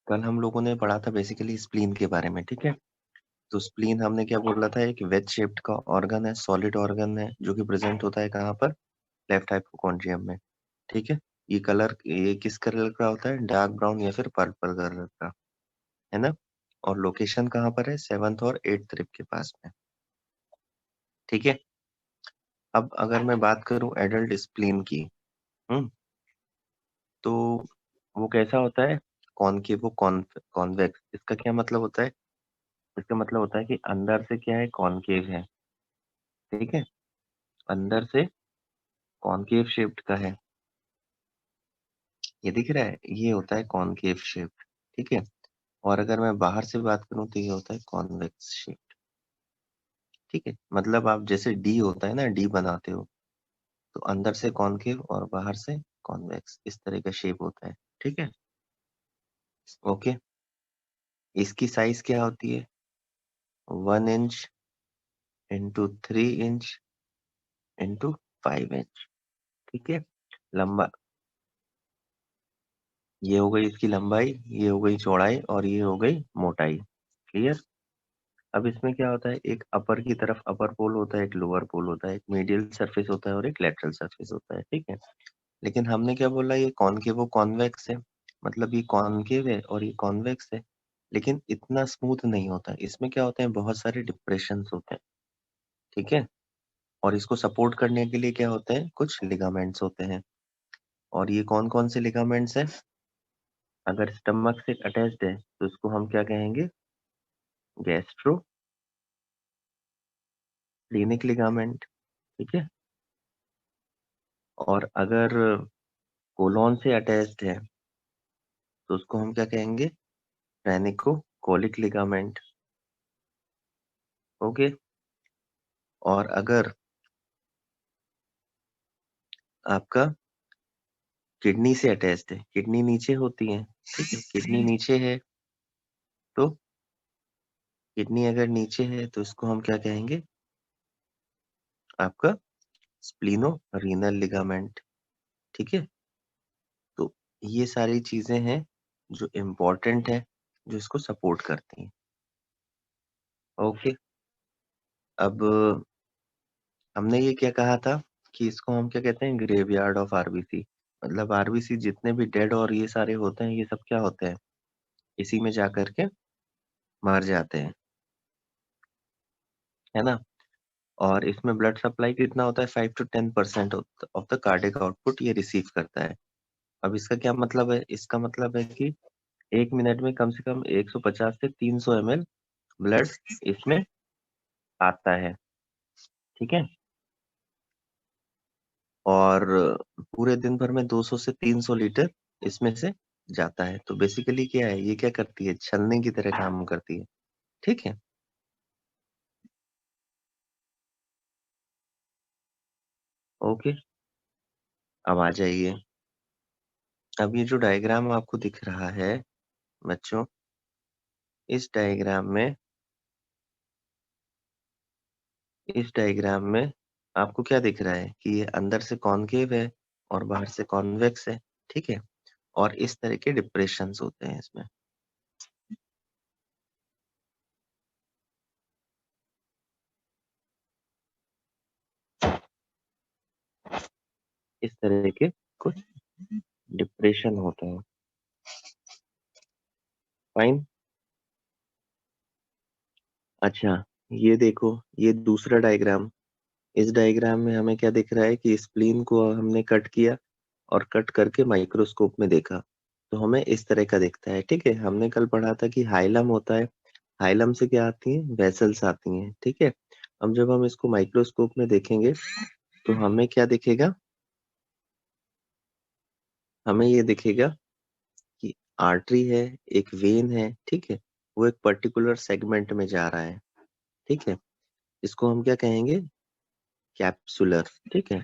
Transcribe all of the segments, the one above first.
कल हम लोगों ने पढ़ा था बेसिकली स्प्लीन के बारे में, ठीक है। तो स्प्लीन हमने क्या बोला था, एक वेज शेप्ड का ऑर्गन है, सॉलिड ऑर्गन है, जो कि प्रेजेंट होता है कहाँ पर, लेफ्ट हाइपोकॉन्ड्रियम में, ठीक है। ये किस कलर का होता है, डार्क ब्राउन या फिर पर्पल कलर का, है ना। और लोकेशन कहाँ पर है, 7th और 8th रिब के पास में, ठीक है। अब अगर मैं बात करूं एडल्ट स्प्लीन की, हम्म तो वो कैसा होता है, कॉनकेव कॉन्वेक्स। इसका क्या मतलब होता है, इसका मतलब होता है कि अंदर से क्या है, कॉनकेव है, ठीक है। अंदर से कॉनकेव शेप्ड का है, ये दिख रहा है, ये होता है कॉनकेव शेप्ड, ठीक है। और अगर मैं बाहर से बात करूं तो ये होता है कॉन्वेक्स शेप, ठीक है। मतलब आप जैसे डी होता है ना, डी बनाते हो, तो अंदर से कॉनकेव और बाहर से कॉन्वेक्स, इस तरह का शेप होता है, ठीक है। ओके, इसकी साइज क्या होती है, 1 inch into 3 inch into 5 inch, ठीक है। लंबा, ये हो गई इसकी लंबाई, ये हो गई चौड़ाई, और ये हो गई मोटाई, क्लियर। अब इसमें क्या होता है, एक अपर की तरफ अपर पोल होता है, एक लोअर पोल होता है, एक मीडियल सरफेस होता है और एक लेटरल सरफेस होता है, ठीक है। लेकिन हमने क्या बोला, ये कॉनकेव कॉन्वेक्स है, मतलब ये कॉनकेव है और ये कॉन्वेक्स है, लेकिन इतना स्मूथ नहीं होता। इसमें क्या होते हैं, बहुत सारे डिप्रेशन होते हैं, ठीक है। और इसको सपोर्ट करने के लिए क्या होते हैं, कुछ लिगामेंट्स होते हैं। और ये कौन कौन से लिगामेंट्स हैं, अगर स्टमक से अटैच्ड है तो इसको हम क्या कहेंगे, गैस्ट्रो क्लिनिक लिगामेंट, ठीक है। और अगर कोलॉन से अटैच्ड है तो उसको हम क्या कहेंगे, ट्रेनिको कोलिक लिगामेंट, ओके। और अगर आपका किडनी से अटैच्ड है, किडनी नीचे होती है, ठीक है, किडनी नीचे है, तो किडनी अगर नीचे है तो इसको हम क्या कहेंगे, आपका स्प्लीनो रीनल लिगामेंट, ठीक है। तो ये सारी चीजें हैं जो इम्पोर्टेंट है, जो इसको सपोर्ट करती हैं, ओके। अब हमने ये क्या कहा था कि इसको हम क्या कहते हैं, ग्रेवयार्ड ऑफ आरबीसी। मतलब आरबीसी जितने भी डेड और ये सारे होते हैं, ये सब क्या होते हैं, इसी में जा करके मर जाते हैं, है ना। और इसमें ब्लड सप्लाई कितना होता है, 5 to 10% of the cardiac output ये रिसीव करता है। अब इसका क्या मतलब है, इसका मतलब है कि 1 मिनट में कम से कम 150 से 300 ml ब्लड इसमें आता है, ठीक है। और पूरे दिन भर में 200 से 300 लीटर इसमें से जाता है। तो बेसिकली क्या है, ये क्या करती है, छलनी की तरह काम करती है, ठीक है। ओके, अब आ जाइए। अब ये जो डायग्राम आपको दिख रहा है बच्चों, इस डायग्राम में आपको क्या दिख रहा है कि ये अंदर से कॉनकेव है और बाहर से कॉन्वेक्स है, ठीक है। और इस तरह के डिप्रेशंस होते हैं इसमें, इस तरह के कुछ डिप्रेशन होते हैं, फाइन। अच्छा, ये देखो, ये दूसरा डायग्राम। इस डायग्राम में हमें क्या दिख रहा है कि स्प्लीन को हमने कट किया और कट करके माइक्रोस्कोप में देखा, तो हमें इस तरह का दिखता है, ठीक है। हमने कल पढ़ा था कि हाइलम होता है, हाइलम से क्या आती है, वेसल्स आती हैं, ठीक है। अब जब हम इसको माइक्रोस्कोप में देखेंगे तो हमें क्या दिखेगा, हमें ये दिखेगा कि आर्टरी है, एक वेन है, ठीक है, वो एक पर्टिकुलर सेगमेंट में जा रहा है, ठीक है। इसको हम क्या कहेंगे, कैप्सुलर, ठीक है,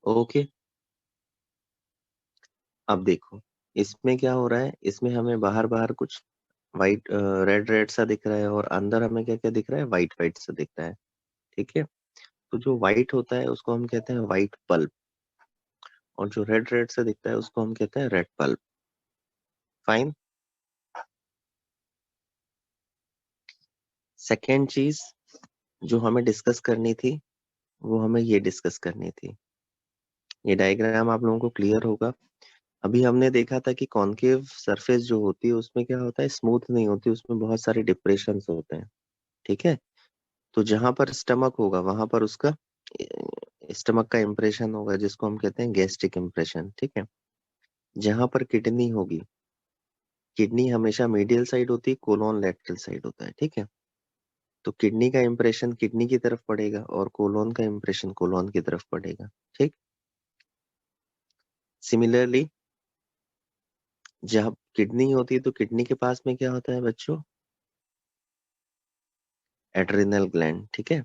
ओके। अब देखो, इसमें क्या हो रहा है, इसमें हमें बाहर बाहर कुछ वाइट रेड रेड सा दिख रहा है, और अंदर हमें क्या क्या दिख रहा है, वाइट वाइट सा दिख रहा है, ठीक है। तो जो वाइट होता है उसको हम कहते हैं वाइट पल्प, और जो रेड रेड से दिखता है उसको हम कहते हैं रेड पल्प। फाइन। सेकेंड चीज जो हमें डिस्कस करनी थी वो हमें ये डिस्कस करनी थी। ये डायग्राम आप लोगों को क्लियर होगा। अभी हमने देखा था कि कॉनकेव सरफेस जो होती है उसमें क्या होता है, स्मूथ नहीं होती, उसमें बहुत सारे डिप्रेशंस होते हैं। ठीक है। तो जहां पर स्टमक होगा वहां पर उसका स्टमक का इम्प्रेशन होगा जिसको हम कहते हैं गैस्ट्रिक इम्प्रेशन। ठीक है। जहां पर किडनी होगी, किडनी हमेशा मीडियल साइड होती है, कोलोन लैटरल साइड होता है। ठीक है। तो किडनी का इम्प्रेशन किडनी की तरफ पड़ेगा और कोलोन का इम्प्रेशन कोलोन की तरफ पड़ेगा। ठीक। सिमिलरली जब किडनी होती है तो किडनी के पास में क्या होता है बच्चों, एड्रिनल ग्लैंड। ठीक है।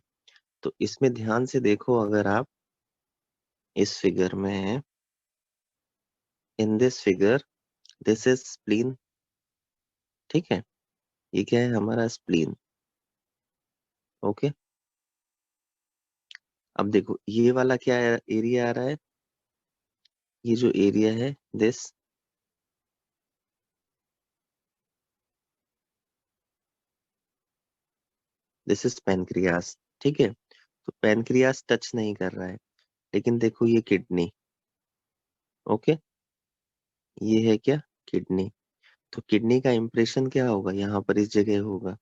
तो इसमें ध्यान से देखो, अगर आप इस फिगर में, in this figure, this is spleen. ठीक है। ये क्या है, हमारा स्प्लीन। ओके। अब देखो ये वाला क्या एरिया आ रहा है, ये जो एरिया है, दिस इज पेनक्रियास। ठीक है। तो पेनक्रियास टच नहीं कर रहा है, लेकिन देखो ये किडनी। ओके। ये है क्या, किडनी। तो किडनी का इम्प्रेशन क्या होगा, यहाँ पर इस जगह होगा।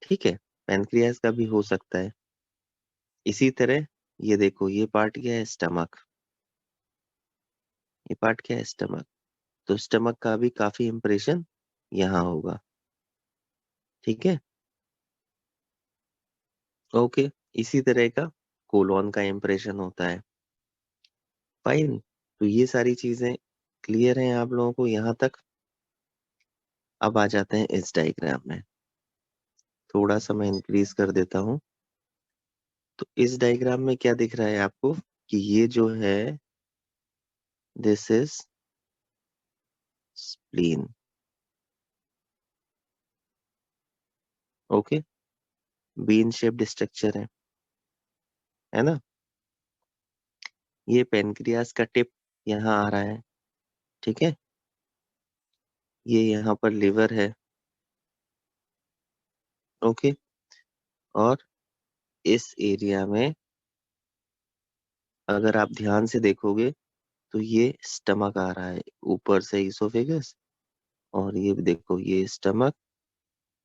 ठीक है। पेनक्रियास का भी हो सकता है। इसी तरह ये देखो, ये पार्ट क्या है, स्टमक। ये पार्ट क्या है, स्टमक। तो स्टमक का भी काफी इम्प्रेशन यहाँ होगा। ठीक है। ओके। इसी तरह का कोलोन का इम्प्रेशन होता है। फाइन। तो ये सारी चीजें क्लियर हैं आप लोगों को यहाँ तक। अब आ जाते हैं इस डायग्राम में। थोड़ा सा मैं इंक्रीज कर देता हूँ। तो इस डायग्राम में क्या दिख रहा है आपको, कि ये जो है, this is spleen. Okay. Bean shaped structure है ना। ये पेनक्रियास का टिप यहाँ आ रहा है। ठीक है। ये यहाँ पर लिवर है। ओके। और इस एरिया में अगर आप ध्यान से देखोगे तो ये स्टमक आ रहा है, ऊपर से इसोफेगस, और ये भी देखो ये स्टमक,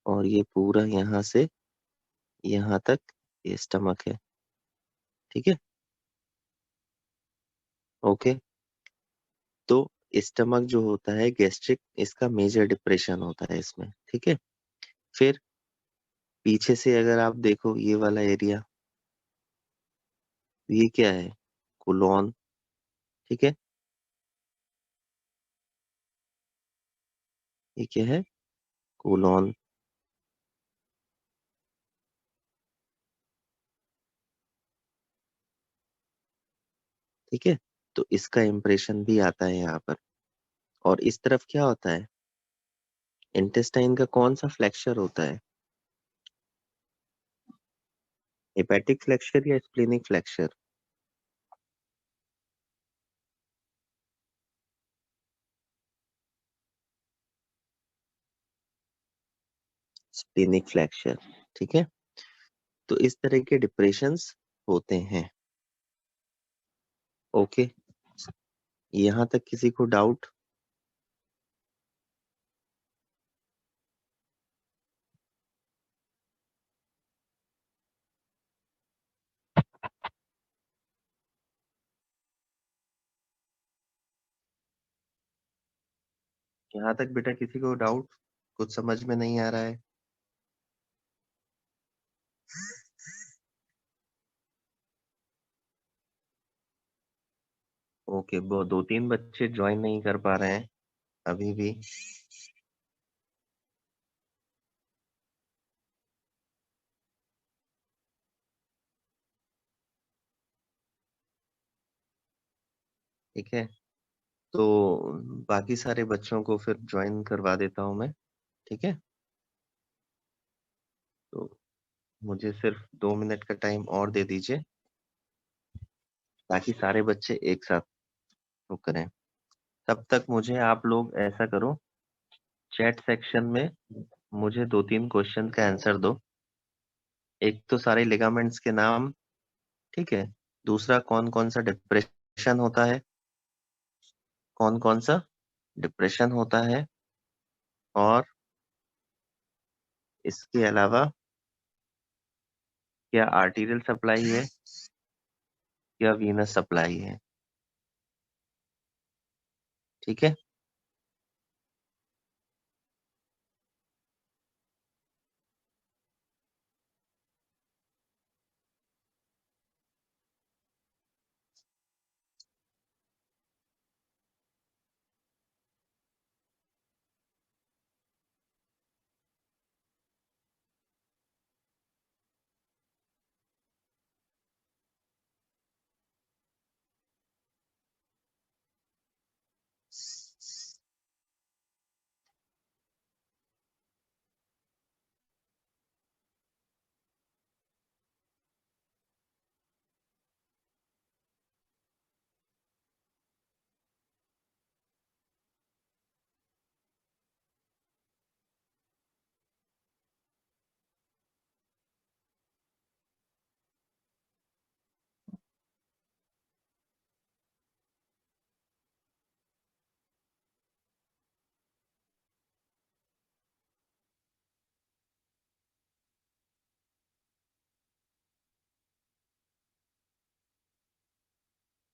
और ये पूरा यहाँ से यहाँ तक ये स्टमक है। ठीक है। ओके। तो स्टमक जो होता है गैस्ट्रिक, इसका मेजर डिप्रेशन होता है इसमें। ठीक है। फिर पीछे से अगर आप देखो ये वाला एरिया, ये क्या है, कोलोन। ठीक है। ये क्या है, कोलोन। ठीक है। तो इसका इम्प्रेशन भी आता है यहाँ पर। और इस तरफ क्या होता है, इंटेस्टाइन का कौन सा फ्लेक्चर होता है, हेपेटिक फ्लेक्चर या स्प्लेनिक फ्लेक्चर। Splenic flexure. ठीक है। तो इस तरह के डिप्रेशंस होते हैं। ओके। यहाँ तक किसी को डाउट। यहाँ तक बेटा किसी को डाउट, कुछ समझ में नहीं आ रहा है। ओके, वो दो तीन बच्चे ज्वाइन नहीं कर पा रहे हैं अभी भी। ठीक है। तो बाकी सारे बच्चों को फिर ज्वाइन करवा देता हूँ मैं। ठीक है। तो मुझे सिर्फ 2 मिनट का टाइम और दे दीजिए, ताकि सारे बच्चे एक साथ वो करें। तब तक मुझे आप लोग ऐसा करो, चैट सेक्शन में मुझे 2-3 क्वेश्चन का आंसर दो। एक तो सारे लिगामेंट्स के नाम, ठीक है। दूसरा, कौन कौन सा डिप्रेशन होता है, कौन कौन सा डिप्रेशन होता है, और इसके अलावा क्या आर्टीरियल सप्लाई है या वीनस सप्लाई है, ठीक है।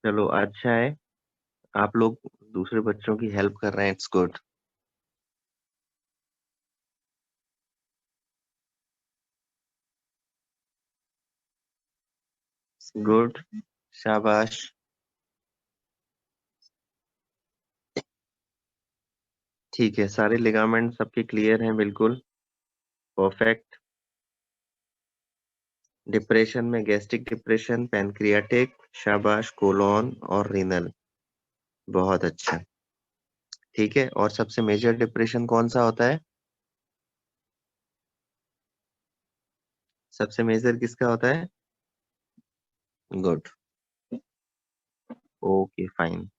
चलो अच्छा है, आप लोग दूसरे बच्चों की हेल्प कर रहे हैं, इट्स गुड। गुड, शाबाश। ठीक है, सारे लिगामेंट सबके क्लियर हैं, बिल्कुल परफेक्ट। डिप्रेशन में गैस्ट्रिक डिप्रेशन, पैनक्रियाटिक, शाबाश, कोलोन और रीनल, बहुत अच्छा। ठीक है, और सबसे मेजर डिप्रेशन कौन सा होता है? सबसे मेजर किसका होता है? Good, okay fine.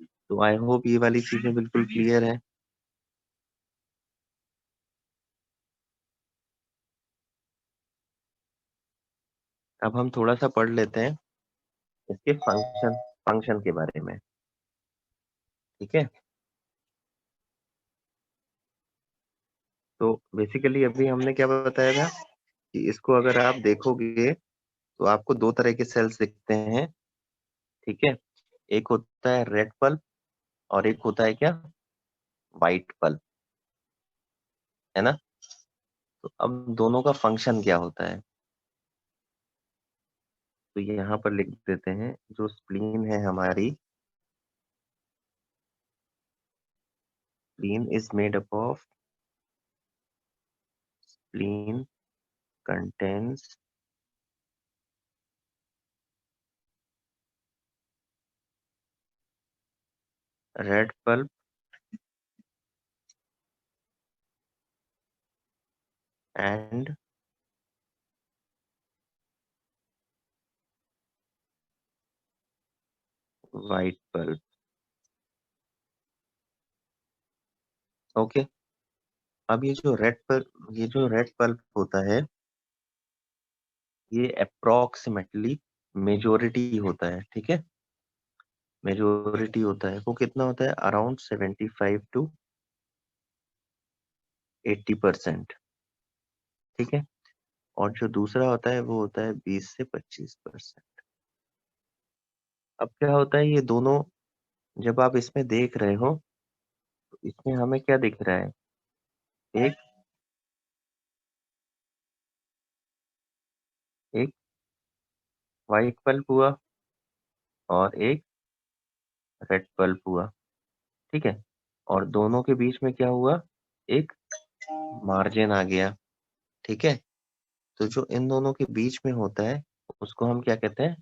तो आई होप ये वाली चीजें बिल्कुल क्लियर है। अब हम थोड़ा सा पढ़ लेते हैं इसके फंक्शन फंक्शन के बारे में, ठीक है। तो बेसिकली अभी हमने क्या बताया था कि इसको अगर आप देखोगे तो आपको दो तरह के सेल्स दिखते हैं, ठीक है। एक होता है रेड पल्प और एक होता है क्या, व्हाइट पल्प, है ना। तो अब दोनों का फंक्शन क्या होता है, तो ये यहाँ पर लिख देते हैं। जो स्प्लीन है हमारी, spleen is made up of, spleen contains red pulp and white pulp, okay. अब ये जो रेड पल्प होता है, ये अप्रोक्सीमेटली मेजोरिटी होता है, ठीक है। मेजोरिटी होता है, वो कितना होता है, अराउंड 75 to 80%, ठीक है। और जो दूसरा होता है वो होता है 20 से 25%। अब क्या होता है, ये दोनों जब आप इसमें देख रहे हो तो इसमें हमें क्या दिख रहा है, एक एक व्हाइट पल्प हुआ और एक रेड पल्प हुआ, ठीक है। और दोनों के बीच में क्या हुआ, एक मार्जिन आ गया, ठीक है। तो जो इन दोनों के बीच में होता है उसको हम क्या कहते हैं,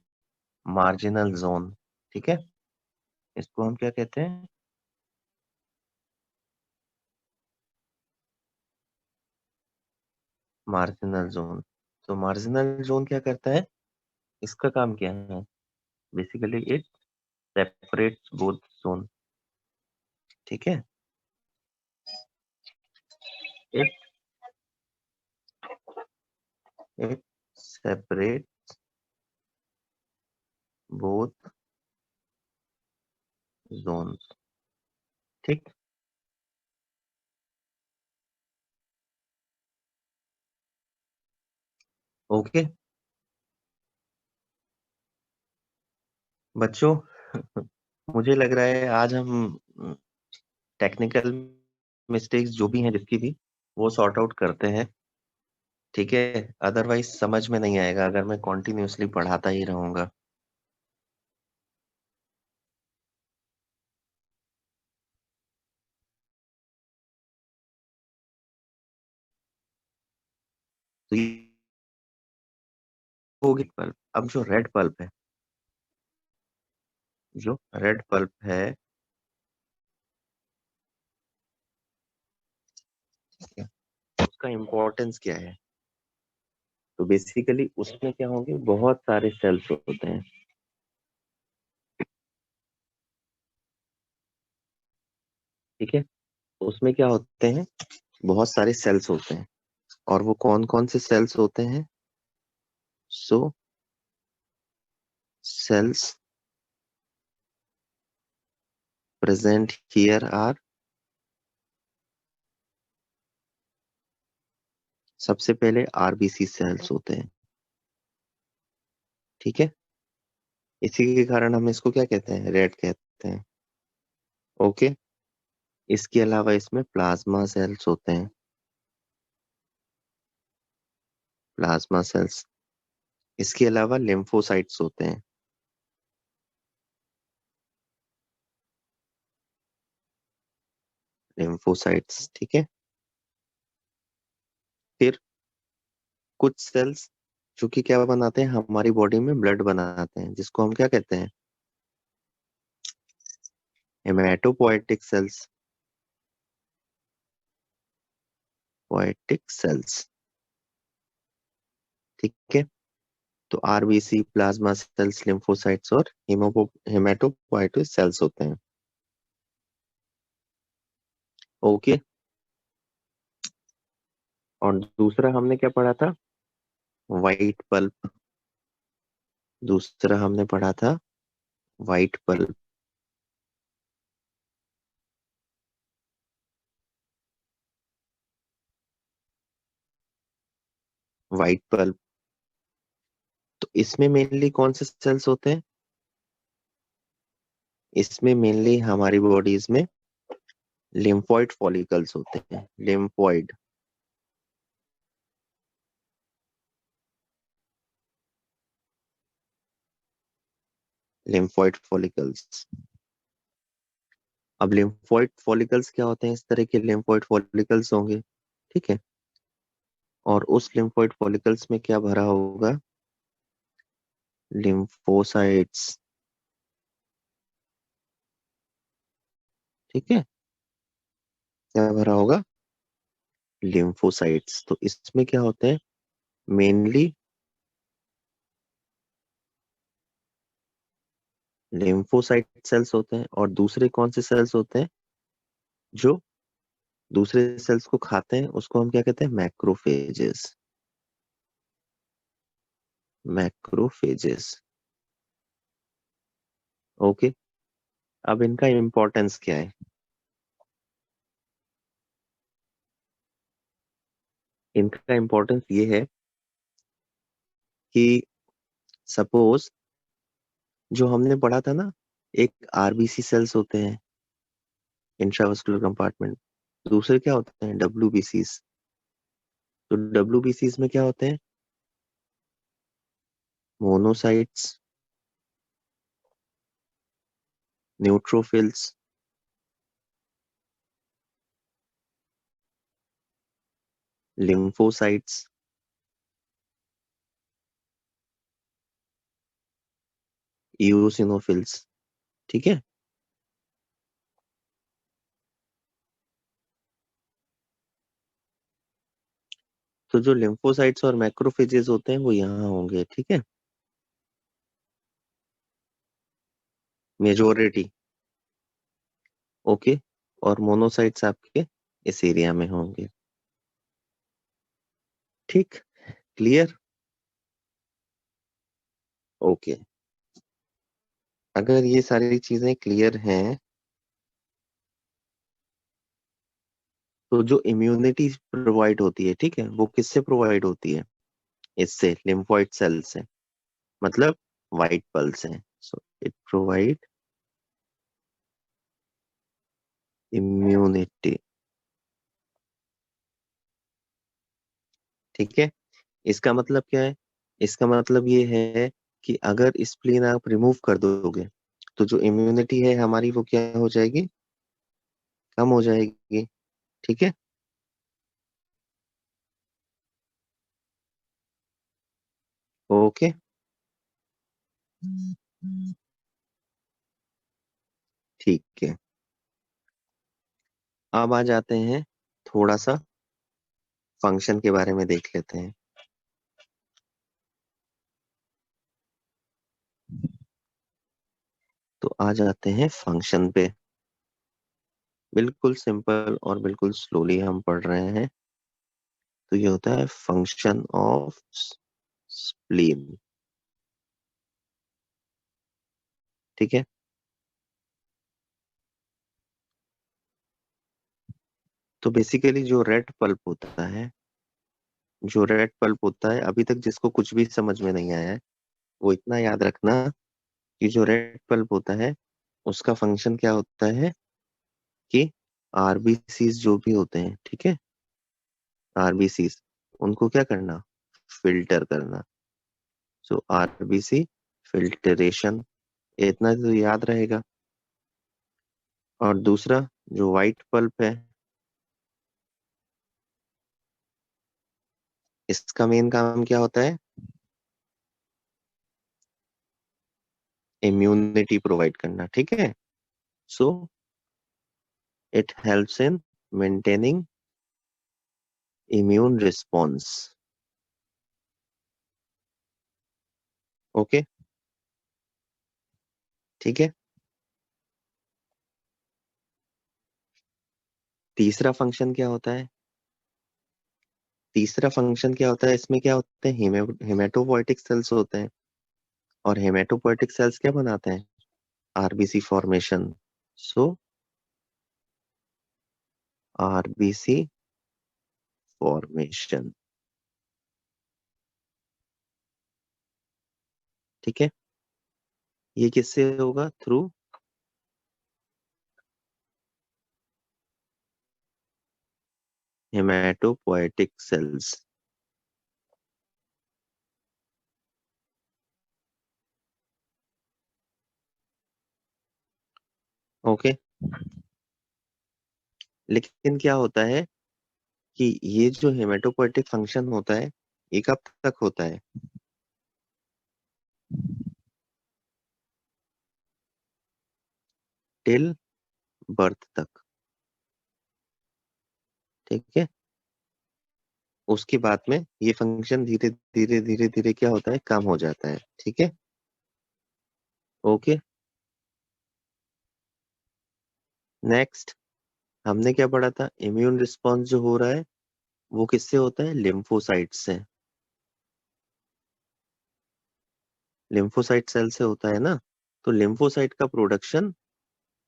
मार्जिनल जोन, ठीक है। इसको हम क्या कहते हैं, मार्जिनल जोन। तो मार्जिनल जोन क्या करता है, इसका काम क्या है, basically it separates both zone, ठीक है। It it separate both zones, ठीक। ओके बच्चों, मुझे लग रहा है आज हम टेक्निकल मिस्टेक्स जो भी हैं जिसकी भी, वो सॉर्ट आउट करते हैं, ठीक है। अदरवाइज समझ में नहीं आएगा अगर मैं कॉन्टिन्यूअसली पढ़ाता ही रहूंगा। तो ये होगी पल्प। अब जो रेड पल्प है, जो रेड पल्प है, ठीक है, उसका इम्पोर्टेंस क्या है? तो बेसिकली उसमें क्या होंगे, बहुत सारे सेल्स होते हैं, ठीक है। उसमें क्या होते हैं, बहुत सारे सेल्स होते हैं। और वो कौन कौन से सेल्स होते हैं? So cells present here are, सबसे पहले आरबीसी सेल्स होते हैं, ठीक है। इसी के कारण हम इसको क्या कहते हैं, रेड कहते हैं। ओके। इसके अलावा इसमें प्लाज्मा सेल्स होते हैं, प्लाज्मा सेल्स। इसके अलावा लिम्फोसाइट्स होते हैं, लिम्फोसाइट्स, ठीक है। फिर कुछ सेल्स जो कि क्या बनाते हैं, हमारी बॉडी में ब्लड बनाते हैं, जिसको हम क्या कहते हैं, हेमाटोपोएटिक सेल्स, पोएटिक सेल्स, ठीक है। तो आरबीसी, प्लाज्मा सेल्स, लिम्फोसाइट्स और हेमाटोपोएटिक सेल्स होते हैं। ओके। और दूसरा हमने क्या पढ़ा था, वाइट पल्प। दूसरा हमने पढ़ा था वाइट पल्प, वाइट पल्प। तो इसमें मेनली कौन से सेल्स होते हैं? इसमें मेनली हमारी बॉडीज में लिम्फोइड फॉलिकल्स होते हैं, लिम्फोइड, लिम्फोइड फॉलिकल्स। अब लिम्फोइड फॉलिकल्स क्या होते हैं, इस तरह के लिम्फोइड फॉलिकल्स होंगे, ठीक है। और उस लिम्फोइड फॉलिकल्स में क्या भरा होगा, लिम्फोसाइट्स, ठीक है। क्या भरा होगा, लिम्फोसाइट्स। तो इसमें क्या होते हैं, मेनली लिम्फोसाइट सेल्स होते हैं। और दूसरे कौन से सेल्स होते हैं, जो दूसरे सेल्स को खाते हैं, उसको हम क्या कहते हैं, मैक्रोफेजेस, मैक्रोफेजेस। ओके। अब इनका इम्पोर्टेंस क्या है? इनका इम्पोर्टेंस ये है कि सपोज जो हमने पढ़ा था ना, एक आरबीसी सेल्स होते हैं, इंट्रावास्कुलर कंपार्टमेंट। दूसरे क्या होते हैं, डब्ल्यूबीसीस। तो डब्ल्यूबीसीस में क्या होते हैं, मोनोसाइट्स, न्यूट्रोफिल्स, लिम्फोसाइट्स, इओसिनोफिल्स, ठीक है। तो जो लिम्फोसाइट्स और मैक्रोफेजेस होते हैं वो यहाँ होंगे, ठीक है। मेजोरिटी। ओके। और मोनोसाइट्स आपके इस एरिया में होंगे। ठीक। क्लियर। ओके। अगर ये सारी चीजें क्लियर हैं तो जो इम्यूनिटी प्रोवाइड होती है, ठीक है, वो किससे प्रोवाइड होती है? इससे, लिम्फोइड सेल से, मतलब वाइट पल्स से। So it provide immunity. ठीक है। इसका मतलब क्या है? इसका मतलब ये है कि अगर स्प्लीन आप रिमूव कर दोगे तो जो इम्यूनिटी है हमारी वो क्या हो जाएगी? कम हो जाएगी। ठीक है। ओके। ठीक है। अब आ जाते हैं, थोड़ा सा फंक्शन के बारे में देख लेते हैं। तो आ जाते हैं फंक्शन पे। बिल्कुल सिंपल और बिल्कुल स्लोली हम पढ़ रहे हैं। तो ये होता है फंक्शन ऑफ स्प्लीन। ठीक है। तो बेसिकली जो रेड पल्प होता है, जो रेड पल्प होता है, अभी तक जिसको कुछ भी समझ में नहीं आया है वो इतना याद रखना कि जो रेड पल्प होता है उसका फंक्शन क्या होता है कि आरबीसीज जो भी होते हैं, ठीक है, आरबीसीज, उनको क्या करना? फिल्टर करना। सो आरबीसी फिल्टरेशन, इतना तो याद रहेगा। और दूसरा, जो व्हाइट पल्प है, इसका मेन काम क्या होता है? इम्यूनिटी प्रोवाइड करना। ठीक है। So it helps in maintaining immune response. Okay. ठीक है। तीसरा फंक्शन क्या होता है? तीसरा फंक्शन क्या होता है? इसमें क्या होते हैं? हेमेटोपोइटिक सेल्स होते हैं। और हेमेटोपोइटिक सेल्स क्या बनाते हैं? RBC formation. So RBC formation. ठीक है। ये किससे होगा? Through hematopoietic cells. ओके। लेकिन क्या होता है कि ये जो हेमेटोपोइटिक फंक्शन होता है ये कब तक होता है? टिल बर्थ तक। ठीक है। उसके बाद में ये फंक्शन धीरे धीरे धीरे धीरे क्या होता है? कम हो जाता है। ठीक है। ओके। नेक्स्ट, हमने क्या पढ़ा था? इम्यून रिस्पॉन्स जो हो रहा है वो किससे होता है? लिम्फोसाइट से। लिम्फोसाइट सेल से होता है ना। तो लिम्फोसाइट का प्रोडक्शन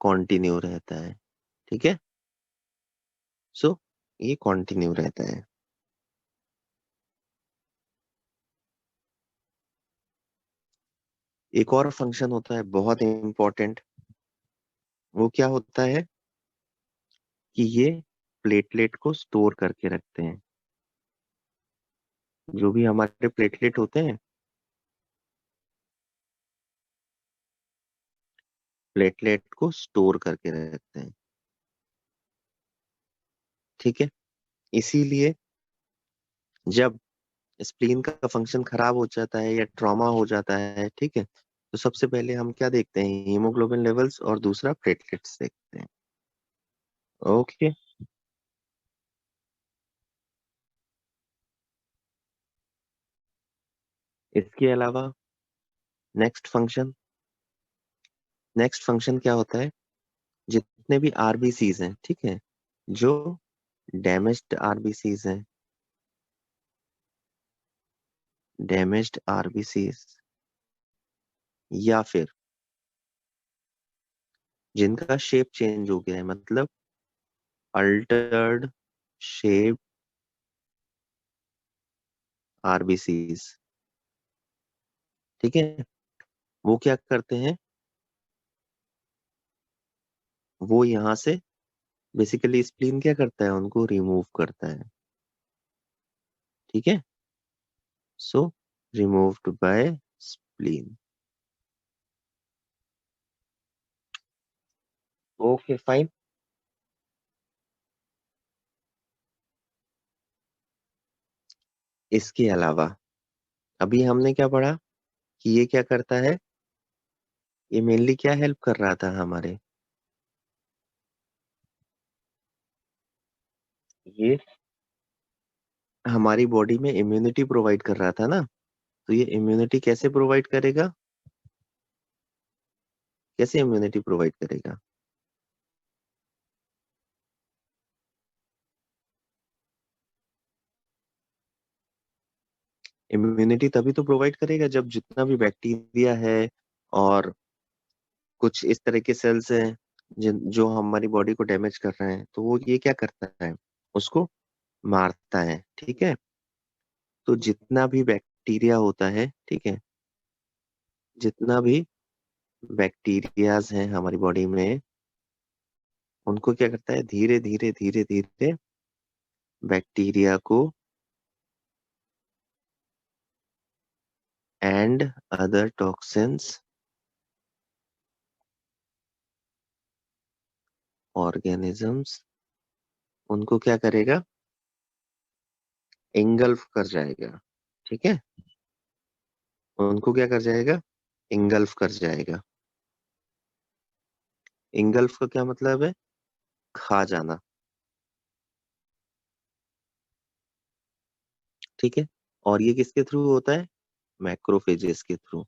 कंटिन्यू रहता है। ठीक है। सो ये कंटिन्यू रहता है। एक और फंक्शन होता है बहुत इंपॉर्टेंट। वो क्या होता है कि ये प्लेटलेट को स्टोर करके रखते हैं। जो भी हमारे प्लेटलेट होते हैं, प्लेटलेट को स्टोर करके रखते हैं। ठीक है। इसीलिए जब स्प्लीन का फंक्शन खराब हो जाता है या ट्रॉमा हो जाता है, ठीक है, तो सबसे पहले हम क्या देखते हैं? हीमोग्लोबिन लेवल्स और दूसरा प्लेटलेट्स देखते हैं। ओके। इसके अलावा नेक्स्ट फंक्शन नेक्स्ट फंक्शन क्या होता है, जितने भी आरबीसीज हैं, ठीक है, जो डैमेज्ड आरबीसीज हैं, डैमेज्ड आरबीसीज या फिर जिनका शेप चेंज हो गया है, मतलब अल्टर्ड शेप आरबीसीज, ठीक है, वो क्या करते हैं, वो यहाँ से बेसिकली स्प्लीन क्या करता है, उनको रिमूव करता है, ठीक है, so removed by spleen. Okay fine. इसके अलावा अभी हमने क्या पढ़ा कि ये क्या करता है, ये मेनली क्या हेल्प कर रहा था हमारे, ये हमारी बॉडी में इम्यूनिटी प्रोवाइड कर रहा था ना, तो ये इम्यूनिटी कैसे प्रोवाइड करेगा, कैसे इम्यूनिटी प्रोवाइड करेगा, इम्यूनिटी तभी तो प्रोवाइड करेगा जब जितना भी बैक्टीरिया है और कुछ इस तरह के सेल्स हैं जिन जो हमारी बॉडी को डैमेज कर रहे हैं, तो वो ये क्या करता है, उसको मारता है, ठीक है, तो जितना भी बैक्टीरिया होता है, ठीक है, जितना भी बैक्टीरियाज हैं हमारी बॉडी में, उनको क्या करता है, धीरे धीरे धीरे धीरे बैक्टीरिया को एंड अदर टॉक्सिन्स ऑर्गेनिजम्स, उनको क्या करेगा, इंगल्फ कर जाएगा, ठीक है, उनको क्या कर जाएगा, इंगल्फ कर जाएगा। इंगल्फ का क्या मतलब है, खा जाना, ठीक है, और ये किसके थ्रू होता है, मैक्रोफेजेस के थ्रू।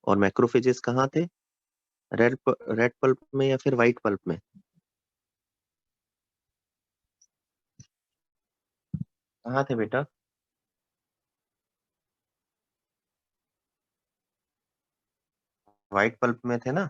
और मैक्रोफेजेस कहाँ थे, रेड पल्प में या फिर व्हाइट पल्प में, कहाँ थे बेटा, व्हाइट पल्प में थे ना,